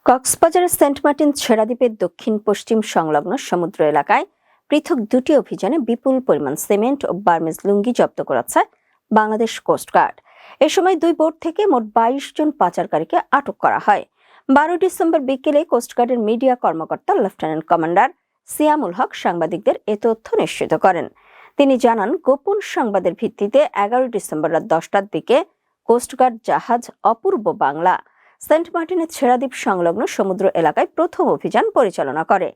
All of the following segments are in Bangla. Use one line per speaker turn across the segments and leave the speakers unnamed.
কক্সবাজারের সেন্ট মার্টিন ছেড়া দ্বীপের দক্ষিণ পশ্চিম সংলগ্ন সমুদ্র এলাকায় পৃথক দুটি অভিযানে বিপুল পরিমাণ সিমেন্ট ও বার্মিজ লুঙ্গি জব্দ করেছে বাংলাদেশ কোস্টগার্ড। এ সময় দুই বোট থেকে মোট ২২ জন পাচারকারীকে আটক করা হয়। ১২ ডিসেম্বর বিকেলে কোস্টগার্ডের মিডিয়া কর্মকর্তা লেফটেন্যান্ট কমান্ডার সিয়ামুল হক সাংবাদিকদের এ তথ্য নিশ্চিত করেন। তিনি জানান, গোপন সংবাদের ভিত্তিতে ১১ ডিসেম্বর রাত ১০টার দিকে কোস্টগার্ড জাহাজ অপূর্ব বাংলা সেন্ট মার্টিনের ছেড়া দ্বীপ সংলগ্ন সমুদ্র এলাকায় প্রথম অভিযান পরিচালনা করে।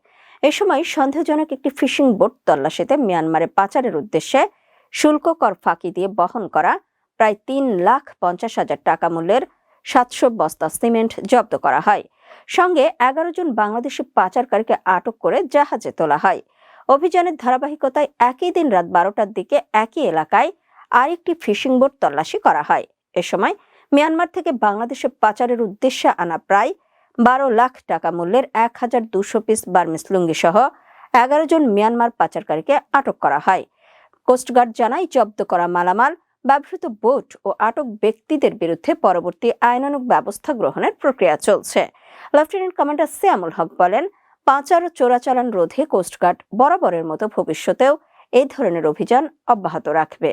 এ সময় সন্দেহজনক একটি ফিশিং বোট তল্লাশিতে মিয়ানমারে পাচারের উদ্দেশ্যে শুল্ক কর ফাঁকি দিয়ে বহন করা প্রায় ৩,৫০,০০০ টাকা মূল্যের ৭০০ বস্তা সিমেন্ট জব্দ করা হয়। সঙ্গে ১১ জন বাংলাদেশি পাচারকারীকে আটক করে জাহাজে তোলা হয়। অভিযানের ধারাবাহিকতায় একই দিন রাত ১২টার দিকে একই এলাকায় আরেকটি ফিশিং বোট তল্লাশি করা হয়। এ সময় মিয়ানমার থেকে বাংলাদেশে পাচারের উদ্দেশ্যে আনা প্রায় ১২ লাখ টাকা মূল্যের ১,২০০ পিস বার্মিজ লুঙ্গি সহ ১১ জন মিয়ানমার পাচারকারীকে আটক করা হয়। কোস্টগার্ড জানায়, জব্দ করা মালামাল, ব্যবহৃত বোট ও আটক ব্যক্তিদের বিরুদ্ধে পরবর্তী আইনানুগ ব্যবস্থা গ্রহণের প্রক্রিয়া চলছে। লেফটেন্যান্ট কমান্ডার সিয়ামুল হক বলেন, পাচার ও চোরাচালান রোধে কোস্টগার্ড বরাবরের মতো ভবিষ্যতেও এই ধরনের অভিযান অব্যাহত রাখবে।